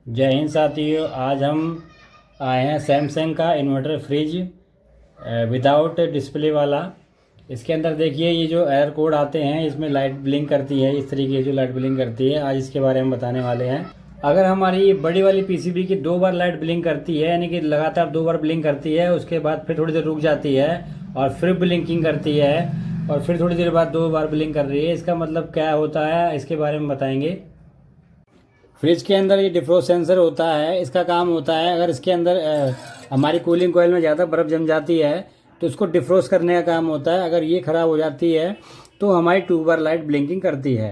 जय हिंद साथियों। आज हम आए हैं सैमसंग का इन्वर्टर फ्रिज विदाउट डिस्प्ले वाला। इसके अंदर देखिए ये जो एरर कोड आते हैं इसमें लाइट ब्लिंक करती है, इस तरीके की जो लाइट ब्लिंक करती है। आज इसके बारे में बताने वाले हैं। अगर हमारी बड़ी वाली पीसीबी की 2 बार लाइट ब्लिंक करती है, यानी कि लगातार 2 बार ब्लिंक करती है, उसके बाद फिर थोड़ी देर रुक जाती है और फिर ब्लिंकिंग करती है और फिर थोड़ी देर बाद 2 बार ब्लिंक कर रही है, इसका मतलब क्या होता है इसके बारे में बताएंगे। फ्रिज के अंदर ये डिफ्रोस्ट सेंसर होता है। इसका काम होता है, अगर इसके अंदर हमारी कूलिंग कॉइल में ज़्यादा बर्फ़ जम जाती है तो इसको डिफ्रोस्ट करने का काम होता है। अगर ये ख़राब हो जाती है तो हमारी 2 बार लाइट ब्लिंकिंग करती है।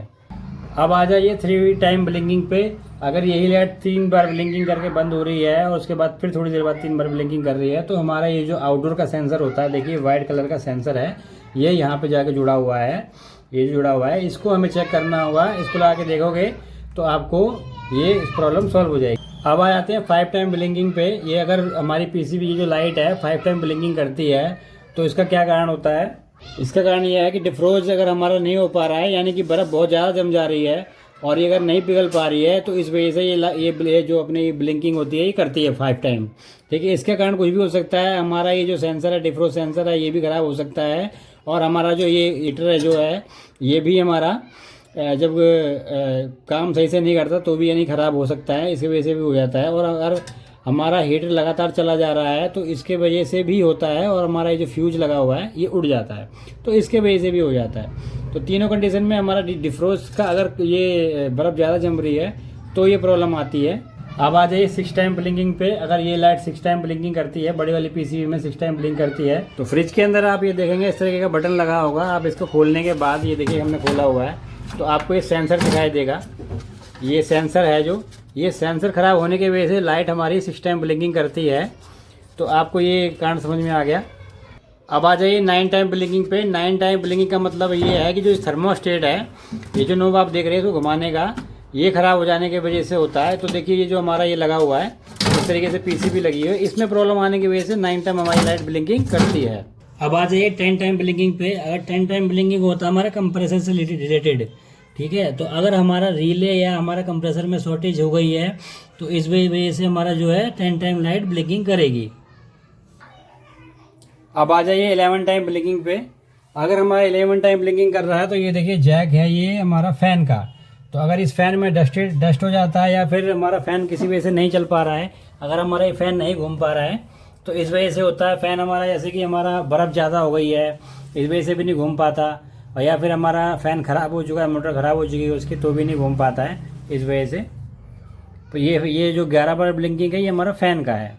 अब आ जाइए 3 टाइम ब्लिंकिंग पे। अगर यही लाइट 3 बार ब्लिंकिंग करके बंद हो रही है और उसके बाद फिर थोड़ी देर बाद 3 बार ब्लिंकिंग कर रही है तो हमारा ये जो आउटडोर का सेंसर होता है, देखिए वाइट कलर का सेंसर है, ये यहाँ पे जाके जुड़ा हुआ है। ये जुड़ा हुआ है, इसको हमें चेक करना होगा। इसको ला के देखोगे तो आपको ये प्रॉब्लम सॉल्व हो जाएगी। अब आ जाते हैं 5 टाइम ब्लिंकिंग पे। ये अगर हमारी पीसीबी की जो लाइट है 5 टाइम ब्लिंकिंग करती है तो इसका क्या कारण होता है। इसका कारण ये है कि डिफ्रोज अगर हमारा नहीं हो पा रहा है, यानी कि बर्फ़ बहुत ज़्यादा जम जा रही है और ये अगर नहीं पिघल पा रही है तो इस वजह से ये जो अपनी ब्लिंकिंग होती है ये करती है 5 टाइम। ठीक है, इसके कारण कुछ भी हो सकता है। हमारा ये जो सेंसर है, डिफ्रोज सेंसर है, ये भी ख़राब हो सकता है। और हमारा जो ये हीटर है जो है ये भी हमारा जब काम सही से नहीं करता तो भी यानी ख़राब हो सकता है, इसकी वजह से भी हो जाता है। और अगर हमारा हीटर लगातार चला जा रहा है तो इसके वजह से भी होता है। और हमारा ये जो फ्यूज लगा हुआ है ये उड़ जाता है तो इसके वजह से भी हो जाता है। तो तीनों कंडीशन में हमारा डिफ्रोस्ट का अगर ये बर्फ़ ज़्यादा जम रही है तो ये प्रॉब्लम आती है। अब आ जाइए 6 टाइम ब्लिंकिंग पे। अगर ये लाइट 6 टाइम ब्लिंकिंग करती है, बड़ी वाली पीसीबी में 6 टाइम ब्लिंक करती है, तो फ्रिज के अंदर आप ये देखेंगे इस तरीके का बटन लगा होगा। आप इसको खोलने के बाद ये देखिए हमने खोला हुआ है तो आपको ये सेंसर दिखाई देगा। ये सेंसर है, जो ये सेंसर ख़राब होने की वजह से लाइट हमारी 6 टाइम ब्लिंकिंग करती है। तो आपको ये कारण समझ में आ गया। अब आ जाइए 9 टाइम ब्लिंकिंग पे। 9 टाइम ब्लिंकिंग का मतलब ये है कि जो थर्मोस्टेट है, ये जो नोब आप देख रहे हैं तो घुमाने का, ये ख़राब हो जाने की वजह से होता है। तो देखिए ये जो हमारा ये लगा हुआ है इस तरीके से पीसीबी लगी हुई है, इसमें प्रॉब्लम आने की वजह से 9 टाइम हमारी लाइट ब्लिंकिंग करती है। अब आ जाइए 10 टाइम ब्लिंकिंग पे। अगर 10 टाइम ब्लिंकिंग होता है हमारा कंप्रेसर से रिलेटेड, ठीक है, तो अगर हमारा रिले या हमारा कंप्रेसर में शॉर्टेज हो गई है तो इस वजह से हमारा जो है 10 टाइम लाइट ब्लिंकिंग करेगी। अब आ जाइए 11 टाइम ब्लिंकिंग पे। अगर हमारा 11 टाइम ब्लिंकिंग कर रहा है तो ये देखिए जैक है ये हमारा फ़ैन का। तो अगर इस फ़ैन में डस्ट हो जाता है या फिर हमारा फ़ैन किसी वजह से नहीं चल पा रहा है, अगर हमारा ये फ़ैन नहीं घूम पा रहा है तो इस वजह से होता है। फ़ैन हमारा जैसे कि हमारा बर्फ़ ज़्यादा हो गई है, इस वजह से भी नहीं घूम पाता, और या फिर हमारा फ़ैन ख़राब हो चुका है, मोटर ख़राब हो चुकी है उसकी, तो भी नहीं घूम पाता है इस वजह से। तो ये जो 11 बार ब्लिंकिंग है ये हमारा फ़ैन का है।